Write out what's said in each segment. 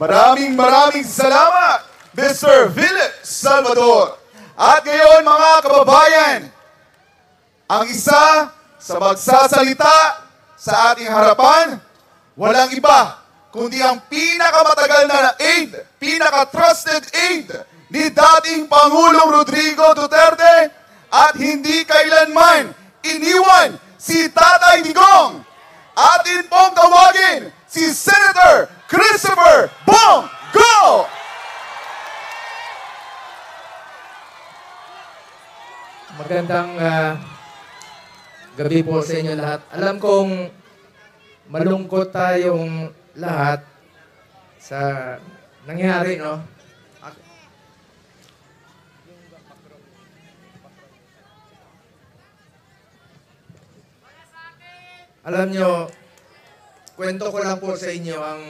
Maraming salamat, Mr. Philip Salvador. At ngayon mga kababayan, ang isa sa magsasalita sa ating harapan, walang iba kundi ang pinakamatagal na aide, pinaka-trusted aide ni dating Pangulong Rodrigo Duterte at hindi kailanman iniwan si Tatay Digong. Atin pong tawagin si Senator Christopher Bong Go! Magandang gabi po sa inyo lahat. Alam kong malungkot tayong lahat sa nangyari, no? Alam nyo, kwento ko lang po sa inyo ang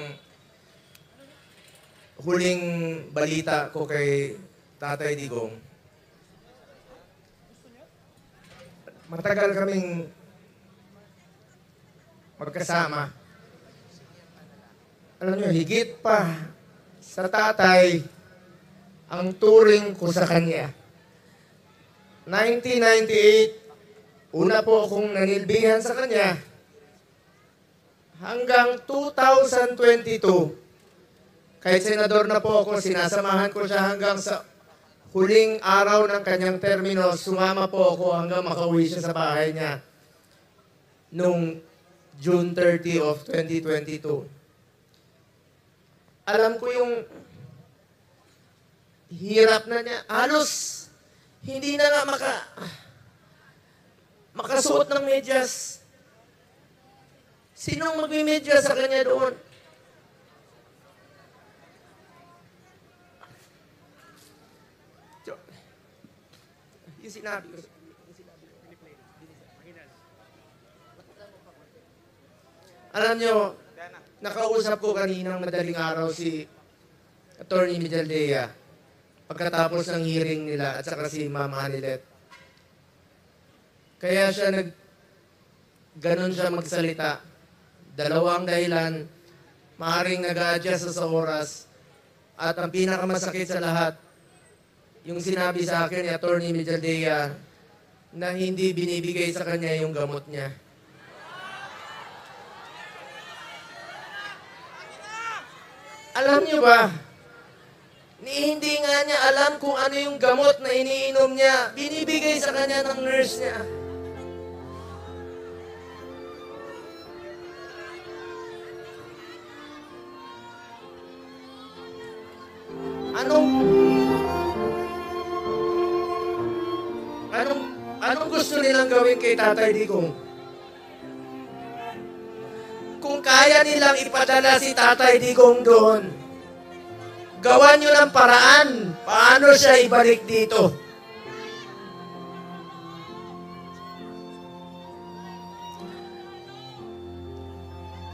huling balita ko kay Tatay Digong. Matagal kaming magkasama. Alam nyo, higit pa sa tatay ang turing ko sa kanya. 1998, una po akong nanilbihan sa kanya. Hanggang 2022, kahit senador na po ako, sinasamahan ko siya hanggang sa huling araw ng kanyang termino, sumama po ako hanggang makauwi siya sa bahay niya noong June 30 of 2022. Alam ko yung hirap na niya. Halos hindi na nga makasuot ng medyas. Sinong magme-medyas sa kanya doon? Yung sinabi ko. Alam nyo, nakausap ko kaninang madaling araw si Attorney Mijaldea pagkatapos ng hearing nila at saka si Ma'am Hanilet. Kaya siya ganon siya magsalita. Dalawang dahilan, maaaring nag-a-adjust sa oras at ang pinakamasakit sa lahat, yung sinabi sa akin ni Attorney Mijaldea na hindi binibigay sa kanya yung gamot niya. Alam niyo ba, hindi nga niya alam kung ano yung gamot na iniinom niya, binibigay sa kanya ng nurse niya. Anong gusto nilang gawin kay Tatay Digong? Kung kaya nilang ipadala si Tatay Digong doon, gawan nyo ng paraan paano siya ibalik dito.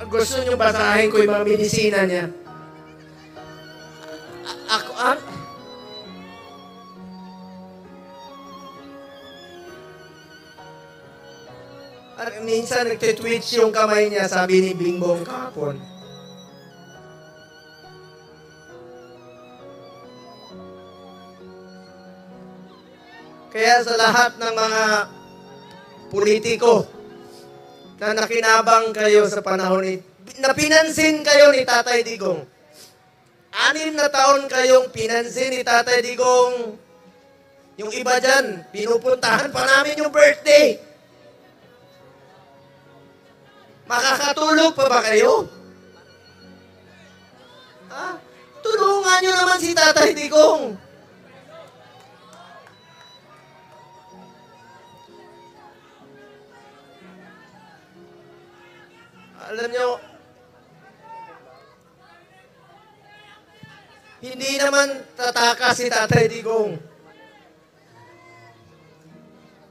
Gusto nyo basahin ko yung mga medisina niya? Minsan nagtitwitch yung kamay niya, sabi ni Bingbong kahapon. Kaya sa lahat ng mga politiko na nakinabang kayo sa panahon na pinansin kayo ni Tatay Digong. 6 na taon kayong pinansin ni Tatay Digong. Yung iba dyan, pinupuntahan pa namin yung birthday. Makakatulog pa ba kayo? Tulungan nyo naman si Tatay Digong. Alam nyo, hindi naman tatakas si Tatay Digong.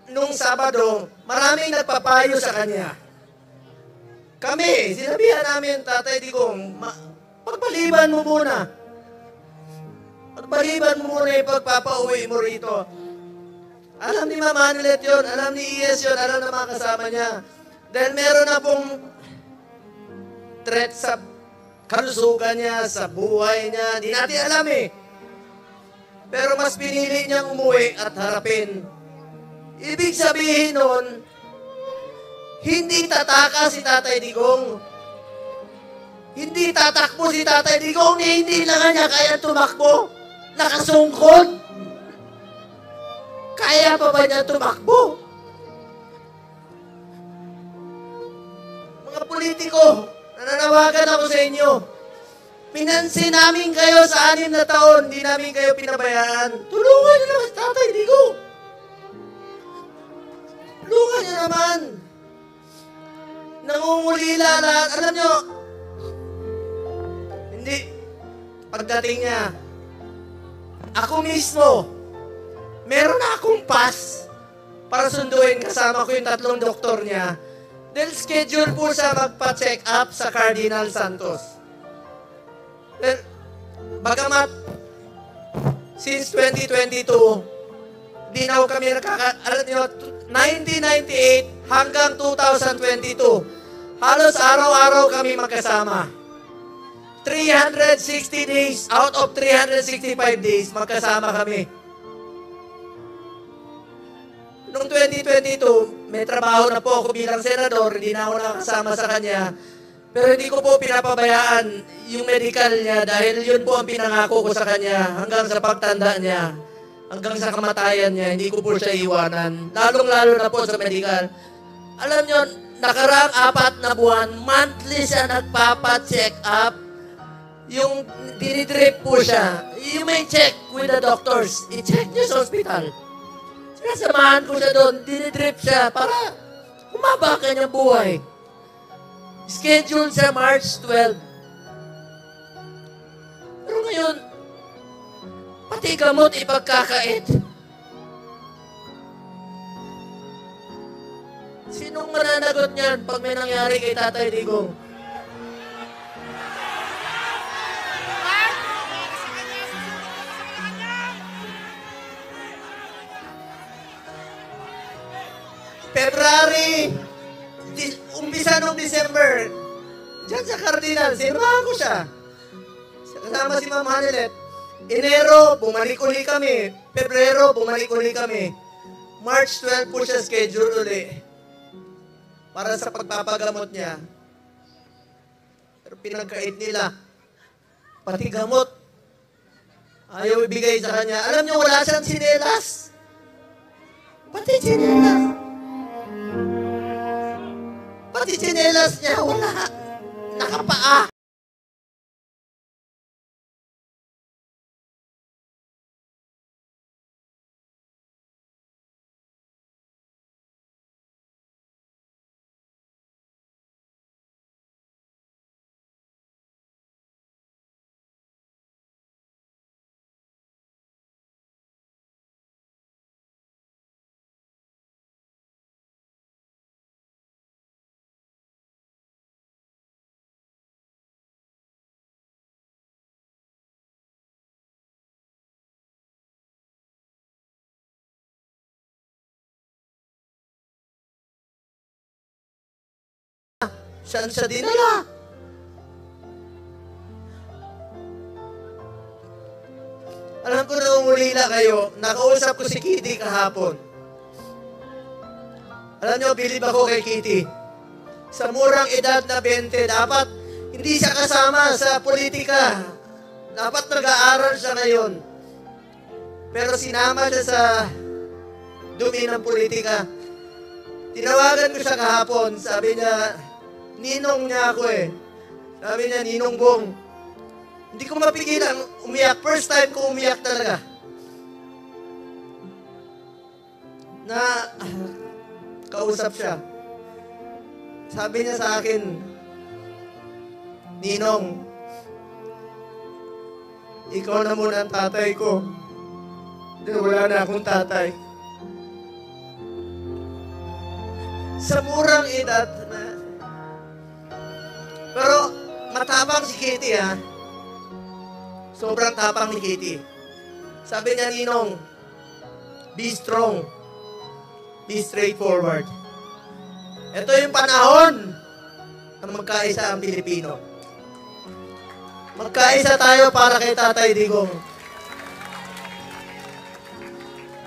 Nung Sabado, maraming nagpapayo sa kanya. Kami, sinabihan namin, Tatay Digong, pagpaliban mo muna. Pagpaliban mo muna yung pagpapauwi mo rito. Alam ni Ma'am Hanilet yun, alam ni Ies yun, alam na mga kasama niya. Dahil meron na pong threat sa kalusugan niya, sa buhay niya. Di natin alam eh. Pero mas pinili niyang umuwi at harapin. Ibig sabihin nun, hindi tataka si Tatay Digong. Hindi tatakbo si Tatay Digong, hindi na nga niya kaya tumakbo. Nakasungkod. Kaya pa ba niya tumakbo? Mga politiko, nananawagan ako sa inyo. Pinansin namin kayo sa 6 na taon, hindi namin kayo pinabayaan. Tulungan niyo naman si Tatay Digong. Tulungan niyo naman. Nangungulila lahat. Alam niyo, hindi. Pagdating niya, ako mismo, meron na akong pass para sunduin kasama ko yung 3 doktor niya. Dahil schedule po siya magpa-check up sa Cardinal Santos. Well, bagamat since 2022, di na kami alam niyo, 1998 hanggang 2022, halos araw-araw kami magkasama. 360 days out of 365 days, magkasama kami. Noong 2022, may trabaho na po ako bilang senador, hindi na ako nakasama sa kanya. Pero hindi ko po pinapabayaan yung medical niya dahil yun po ang pinangako ko sa kanya hanggang sa pagtanda niya, hanggang sa kamatayan niya, hindi ko po siya iwanan. Lalong-lalo na po sa medical. Alam niyo, nakaraang 4 na buwan, monthly siya nagpapa-check up. Yung dinidrip po siya. You may check with the doctors. I-check niyo sa hospital. Sinasamahan ko siya doon, dinidrip siya para humaba kanyang buhay. Schedule siya March 12. Pero ngayon, pati gamot ipagkakait. Sinong mananagot niyan pag may nangyari kay Tatay Digong? February, umpisa nung December, dyan sa Cardinal, sinamahan ko siya. Kasama si Ma'am Hanelet. Enero, bumalik uli kami. Pebrero, bumalik uli kami. March 12 po siya schedule uli. Para sa pagpapagamot niya. Pero pinagkait nila. Pati gamot. Ayaw ibigay sa kanya. Alam niyo, wala siyang sinelas. Pati sinelas. Pati tsinelas niya, wala. Nakapaa. Saan siya dinala? Alam ko na umulila kayo, nakausap ko si Kitty kahapon. Alam niyo, bilib ako kay Kitty. Sa murang edad na 20, dapat hindi siya kasama sa politika. Dapat nag-aaral siya ngayon. Pero sinama siya sa dumi ng politika. Tinawagan ko siya kahapon, sabi niya, ninong niya ako eh. Sabi niya, Ninong Bong. Hindi ko mapigilan umiyak. First time ko umiyak talaga. Na, kausap siya. Sabi niya sa akin, Ninong, ikaw na muna ang tatay ko. Dahil wala na akong tatay. Sa murang edad na, pero matapang si Kitty ha. Sobrang tapang ni Kitty. Sabi niya, Ninong, be strong. Be straightforward. Ito yung panahon na magkaisa ang Pilipino. Magkaisa tayo para kay Tatay Digong.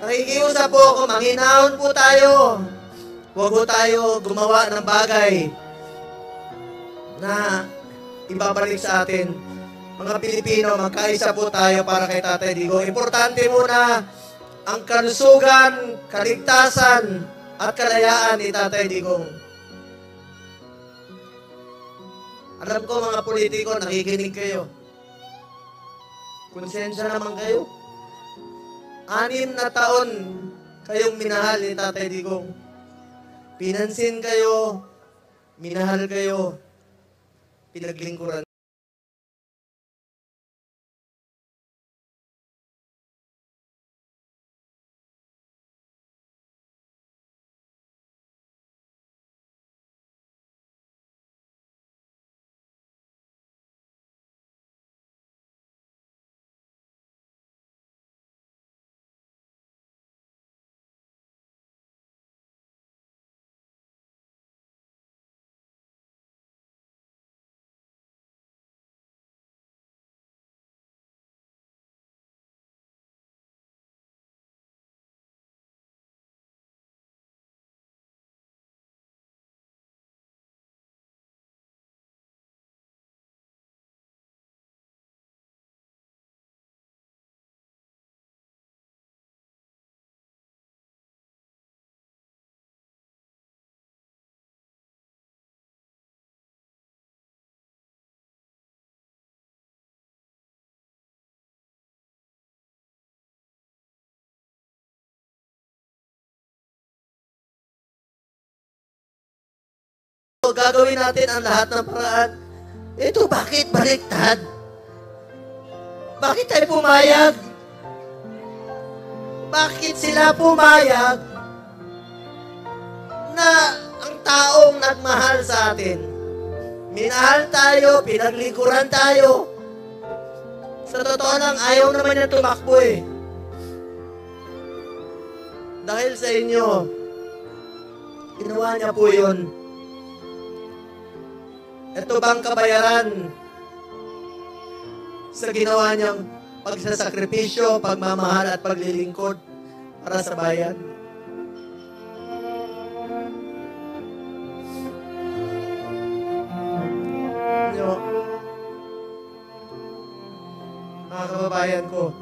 Nakikiusap po ako, manghinahon po tayo. Huwag po tayo gumawa ng bagay na ibabalik sa atin. Mga Pilipino, magkaisa po tayo para kay Tatay Digong. Importante muna ang kalusugan, kaligtasan, at kalayaan ni Tatay Digong. Alam ko mga politiko, nakikinig kayo. Konsensya naman kayo. 6 na taon kayong minahal ni Tatay Digong. Pinansin kayo, minahal kayo, pinaglingkuran. Gagawin natin ang lahat ng paraan. Ito, bakit baliktad? Bakit tayo pumayag? Bakit sila pumayag na ang taong nagmahal sa atin? Minahal tayo, pinaglingkuran tayo. Sa totoo lang, ayaw naman niya tumakbo eh. Dahil sa inyo, ginawa niya po yun. Ito bang kabayaran sa ginawa niyang pagsasakripisyo, pagmamahal at paglilingkod para sa bayan? Mga kababayan ko,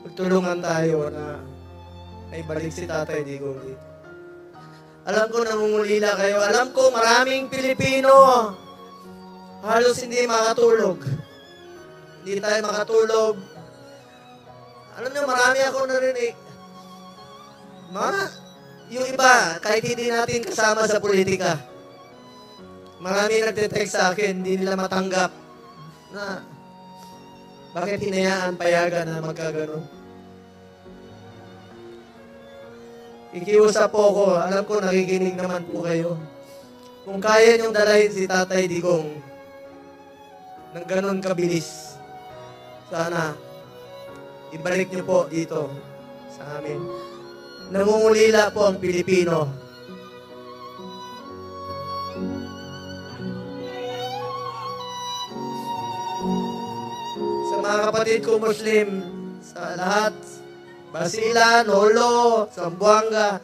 magtulungan tayo na may balik si Tatay Digong dito. Alam ko nangungulila kayo. Alam ko maraming Pilipino halos hindi makatulog. Hindi tayo makatulog. Alam niyo, marami ako narinig. Yung iba, kahit hindi natin kasama sa politika, marami nagte-text sa akin, hindi nila matanggap na bakit hinayaan payagan na magkaganon. Ikiusap po ko, alam ko nakikinig naman po kayo. Kung kaya niyong dalahin si Tatay Digong ng ganon kabilis, sana ibalik niyo po dito sa amin. Nangungulila po ang Pilipino. Sa mga kapatid ko Muslim, sa lahat, Basilan, Holo, Zamboanga,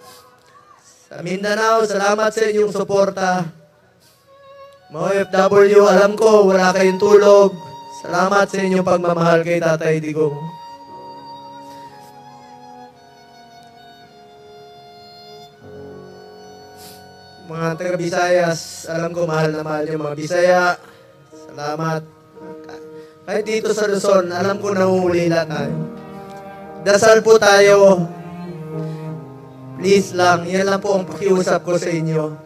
sa Mindanao, salamat sa inyong suporta. Mga OFW, alam ko, wala kayong tulog. Salamat sa inyong pagmamahal kay Tatay Digong. Mga taga-Visayas, alam ko, mahal na mahal yung mga Bisaya. Salamat. Kahit dito sa Luzon, alam ko nangungulila tayo. Dasal po tayo. Please lang, yan lang po ang pakiusap ko sa inyo.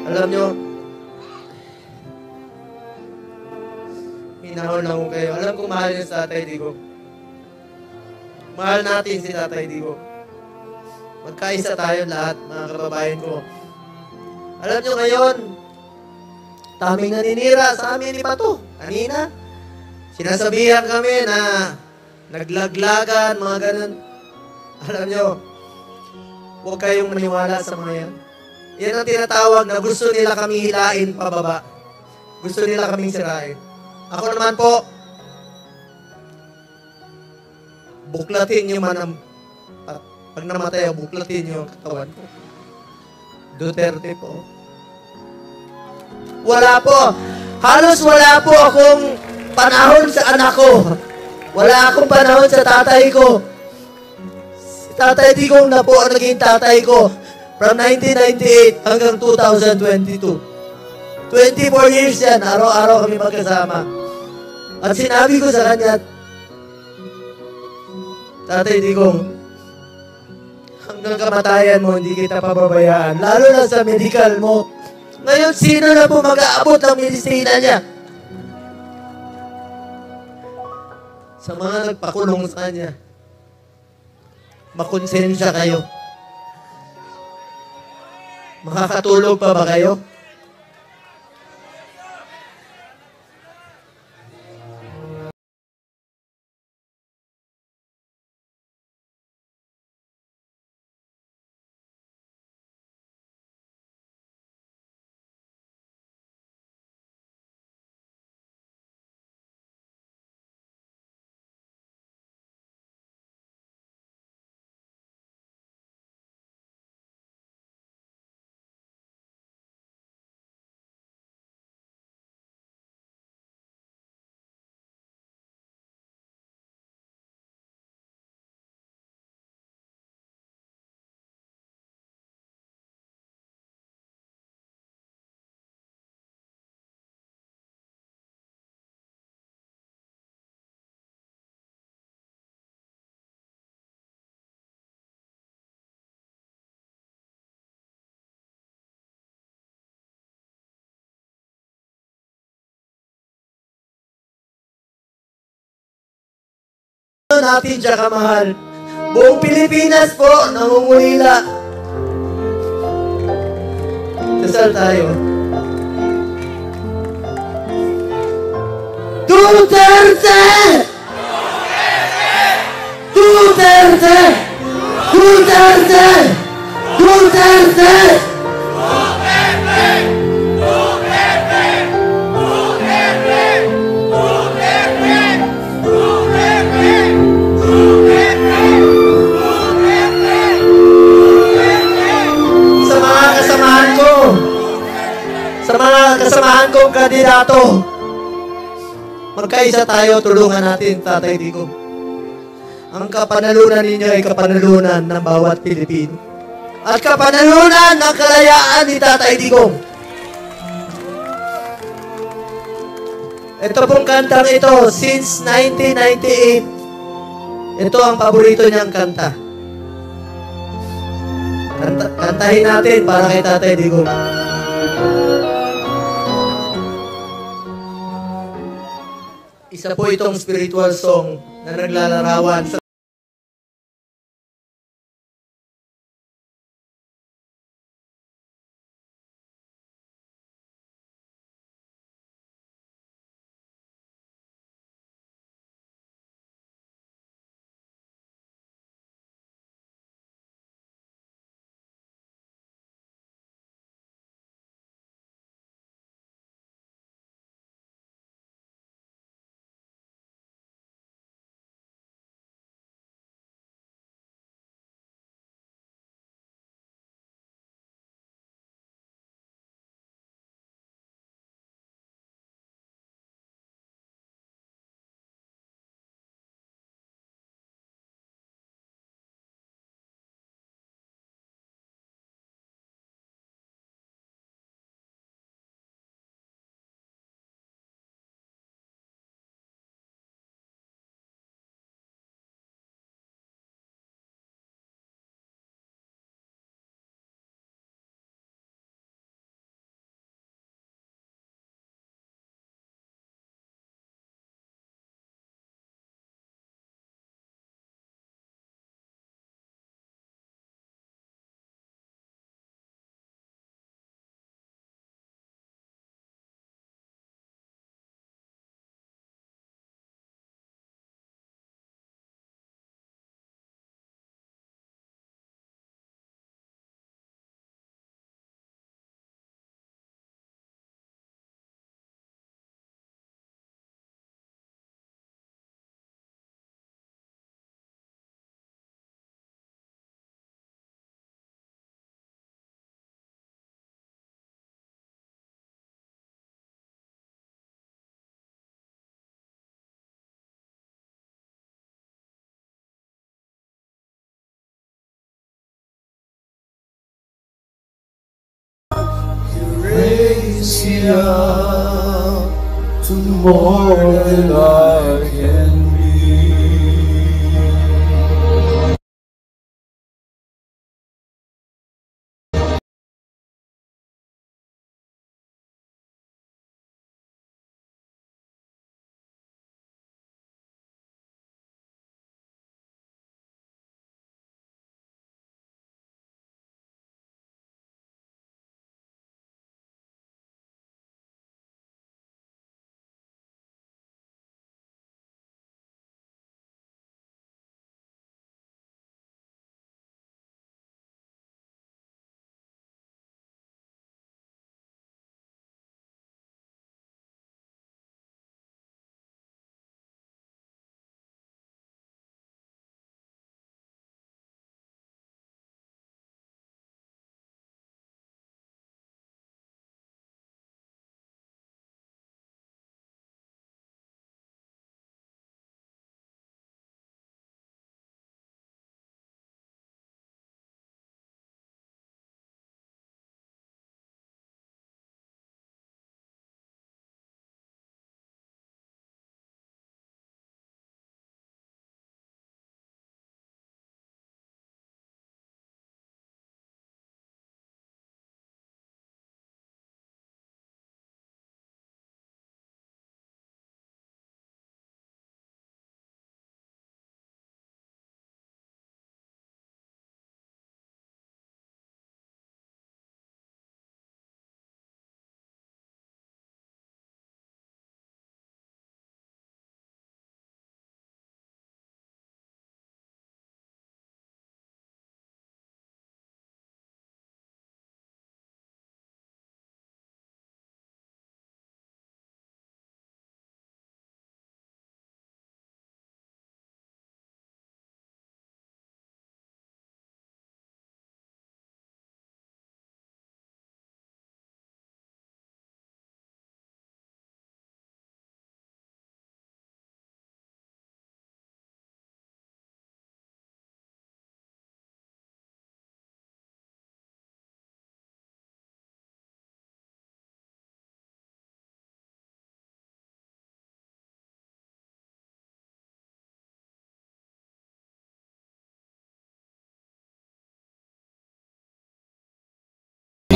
Alam nyo, minahon lang ko kayo. Alam kong mahal niyo si Tatay Digong. Mahal natin si Tatay Digong. Magkaisa tayo lahat, mga kababayan ko. Alam nyo ngayon, daming naninira sa amin ni Bato. Kanina, sinasabihan kami na naglaglagan, mga ganun. Alam nyo, huwag kayong maniwala sa mga yan. Yan ang tinatawag na gusto nila kaming hilain pababa. Gusto nila kaming sirain. Ako naman po, buklatin nyo man ang, pag namatay ako, buklatin nyo ang katawan ko. Duterte po. Wala po. Halos wala po akong panahon sa anak ko. Wala akong panahon sa tatay ko. Si Tatay Digong na po ang naging tatay ko from 1998 hanggang 2022. 24 years yan. Araw-araw kami magkasama. At sinabi ko sa kanya, Tatay Digong, hanggang kamatayan mo, hindi kita pababayaan. Lalo na sa medical mo. Ngayon, sino na po mag-aabot ng medisina niya? Sa mga nagpakulong sa kanya, makonsensya kayo. Makakatulog pa ba kayo? Natin siya kamahal. Buong Pilipinas po nangungulila. Dasal tayo. Duterte! Duterte! Duterte! Duterte! Sa mga kasamahan kong kandidato, magkaisa tayo, tulungan natin, Tatay Digong. Ang kapanalunan ninyo ay kapanalunan ng bawat Pilipino. At kapanalunan ng kalayaan ni Tatay Digong. Ito pong kantang ito, since 1998, ito ang paborito niyang kanta. Kantahin natin para kay Tatay Digong. Isa po itong spiritual song na naglalarawan sa raise me up to more than I can be.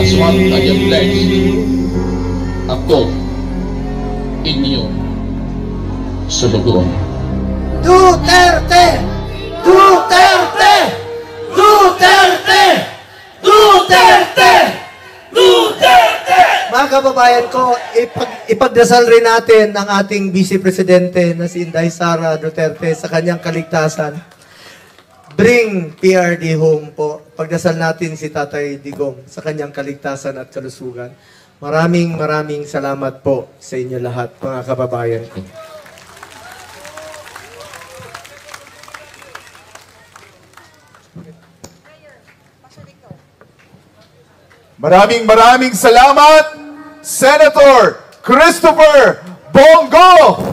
Aswang kaya bless ako inyo sa bagoong. Duterte! Duterte! Duterte! Duterte! Duterte! Mga kababayan ko, ipagdasal rin natin ang ating Vice Presidente na si Inday Sara Duterte sa kanyang kaligtasan. Bring PRD home po. Pagdasal natin si Tatay Digong sa kanyang kaligtasan at kalusugan. Maraming salamat po sa inyo lahat, mga kababayan ko. Maraming salamat, Senator Christopher Bongo!